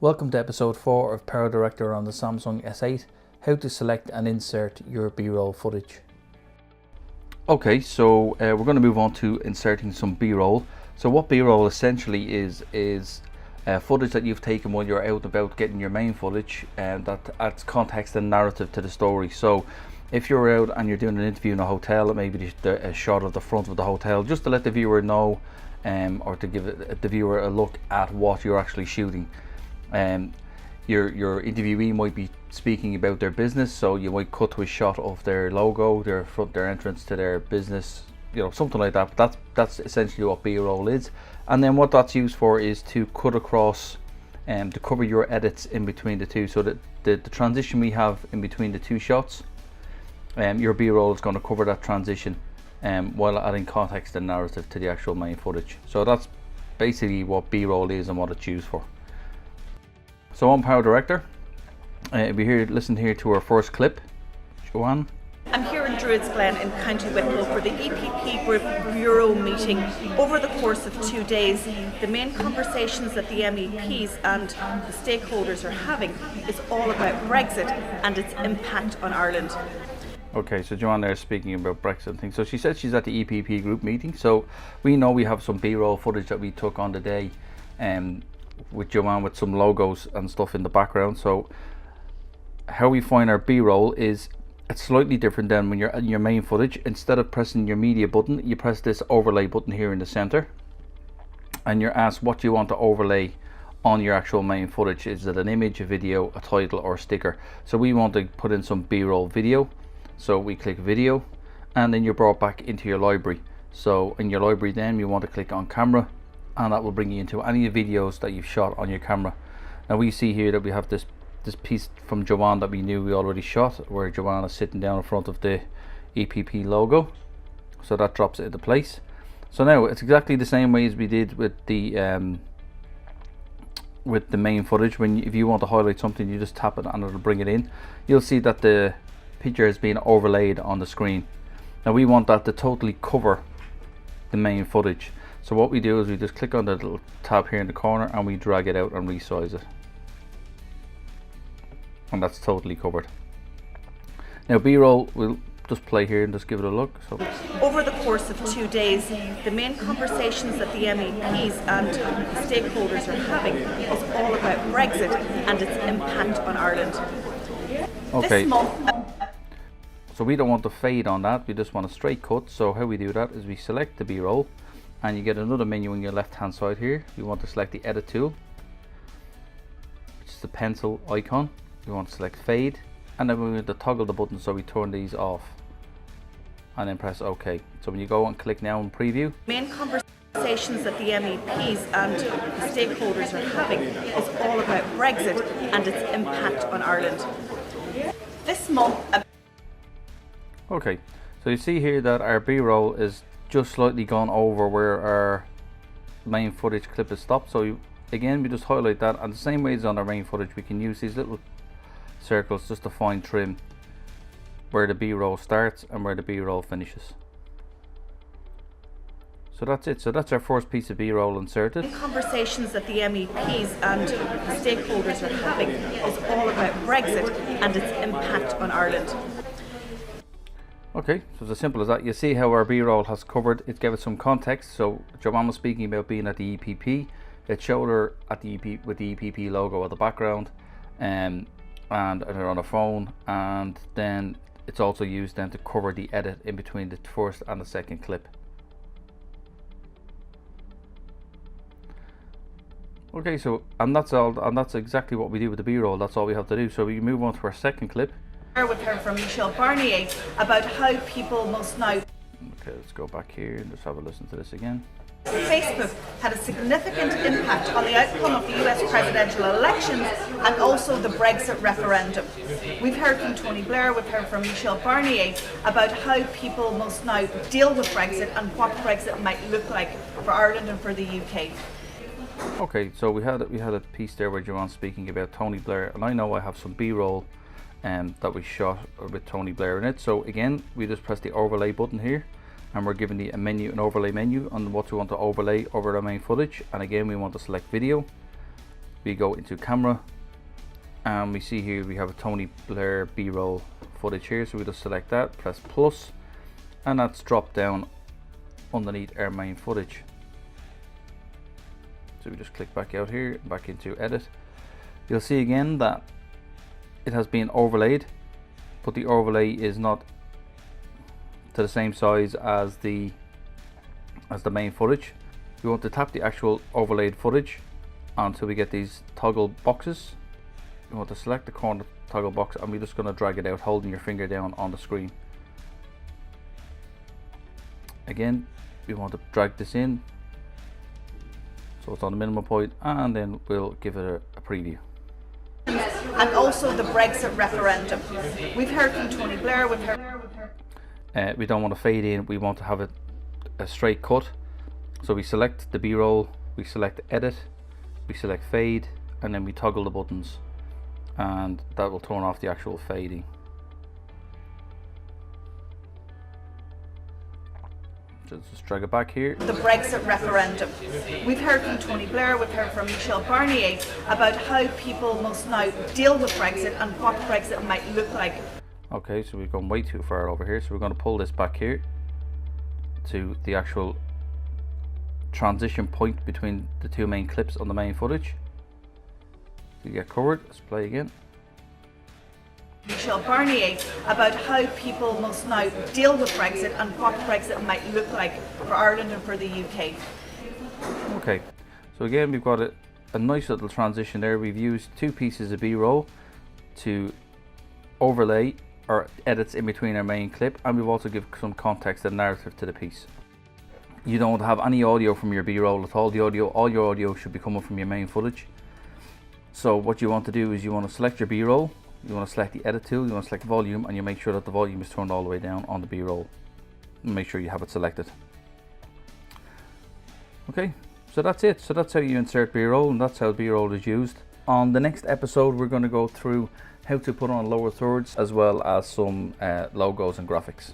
Welcome to episode 4 of Power Director on the Samsung S8, how to select and insert your B-roll footage. Okay, so we're going to move on to inserting some B-roll. So what B-roll essentially is footage that you've taken while you're out and about getting your main footage, and that adds context and narrative to the story. So if you're out and you're doing an interview in a hotel, it may be a shot of the front of the hotel, just to let the viewer know, or to give the viewer a look at what you're actually shooting. Your interviewee might be speaking about their business, so you might cut to a shot of their logo, their entrance to their business, something like that. But that's essentially what B-roll is. And then what that's used for is to cut across to cover your edits in between the two, so that the transition we have in between the two shots, your B-roll is going to cover that transition while adding context and narrative to the actual main footage. So that's basically what B-roll is and what it's used for. So I'm Power Director. Listen here to our first clip. Joanne. I'm here in Druids Glen in County Wicklow for the EPP Group Bureau meeting. Over the course of 2 days, the main conversations that the MEPs and the stakeholders are having is all about Brexit and its impact on Ireland. Okay, so Joanne there is speaking about Brexit and things. So she said she's at the EPP Group meeting. So we know we have some B-roll footage that we took on the day, with Joanne with some logos and stuff in the background. So how we find our B-roll is it's slightly different than when you're in your main footage. Instead of pressing your media button, you press this overlay button here in the center, and you're asked what you want to overlay on your actual main footage. Is it an image, a video, a title, or a sticker? So we want to put in some B-roll video, so we click video, and then you're brought back into your library. So in your library then you want to click on camera, and that will bring you into any videos that you've shot on your camera. Now we see here that we have this piece from Joanne that we knew we already shot, where Joanne is sitting down in front of the EPP logo, so that drops it into place. So now it's exactly the same way as we did with the main footage. If you want to highlight something, you just tap it and it'll bring it in. You'll see that the picture has been overlaid on the screen. Now we want that to totally cover the main footage. So what we do is we just click on the little tab here in the corner and we drag it out and resize it. And that's totally covered. Now B-roll, we'll just play here and just give it a look. So over the course of 2 days, the main conversations that the MEPs and the stakeholders are having is all about Brexit and its impact on Ireland. Okay. This month, so we don't want to fade on that, we just want a straight cut. So how we do that is we select the B-roll, and you get another menu on your left hand side here. You want to select the edit tool, which is the pencil icon. We want to select fade, and then we want to toggle the button so we turn these off, and then press OK. So when you go and click now and preview, main conversations that the MEPs and the stakeholders are having is all about Brexit and its impact on Ireland. This month. Okay, so you see here that our B-roll is just slightly gone over where our main footage clip is stopped. So again, we just highlight that, and the same way as on our main footage, we can use these little circles just to fine trim where the B-roll starts and where the B-roll finishes. So that's it. So that's our first piece of B-roll inserted. The conversations that the MEPs and the stakeholders are having is all about Brexit and its impact on Ireland. Okay, so it's as simple as that. You see how our B-roll has covered, it gave it some context. So Joanne was speaking about being at the EPP. It showed her at the EP with the EPP logo at the background, and her on a phone, and then it's also used then to cover the edit in between the first and the second clip. Okay, so and that's all, and that's exactly what we do with the B-roll. That's all we have to do. So we move on to our second clip. With her from Michelle Barnier about how people must now. Okay, let's go back here and just have a listen to this again. Facebook had a significant impact on the outcome of the US presidential elections and also the Brexit referendum. We've heard from Tony Blair, we've heard from Michelle Barnier about how people must now deal with Brexit and what Brexit might look like for Ireland and for the UK. Okay, so we had a piece there where Joanne's speaking about Tony Blair, and I know I have some B-roll that we shot with Tony Blair in it. So again, we just press the overlay button here, and we're given an overlay menu on what we want to overlay over our main footage. And again, we want to select video, we go into camera, and we see here we have a Tony Blair B-roll footage here, so we just select that, press plus, and that's dropped down underneath our main footage. So we just click back out here, back into edit. You'll see again that it has been overlaid, but the overlay is not to the same size as the main footage. We want to tap the actual overlaid footage until we get these toggle boxes. We want to select the corner toggle box, and we're just going to drag it out, holding your finger down on the screen. Again, we want to drag this in so it's on the minimum point, and then we'll give it a preview. And also the Brexit referendum. We've heard from Tony Blair, we've heard... We don't want to fade in, we want to have a straight cut. So we select the B-roll, we select edit, we select fade, and then we toggle the buttons, and that will turn off the actual fading. So just drag it back here. The Brexit referendum. We've heard from Tony Blair, we've heard from Michel Barnier about how people must now deal with Brexit and what Brexit might look like. Okay, so we've gone way too far over here, so we're going to pull this back here to the actual transition point between the two main clips on the main footage. You get covered. Let's play again. Michel Barnier about how people must now deal with Brexit and what Brexit might look like for Ireland and for the UK. Okay, so again we've got a nice little transition there. We've used two pieces of B-roll to overlay our edits in between our main clip, and we've also given some context and narrative to the piece. You don't have any audio from your B-roll at all. All your audio should be coming from your main footage. So what you want to do is you want to select your B-roll, you want to select the edit tool, you want to select volume, and you make sure that the volume is turned all the way down on the B-roll. Make sure you have it selected. Okay, so that's it. So that's how you insert B-roll, and that's how B-roll is used. On the next episode, we're going to go through how to put on lower thirds, as well as some logos and graphics.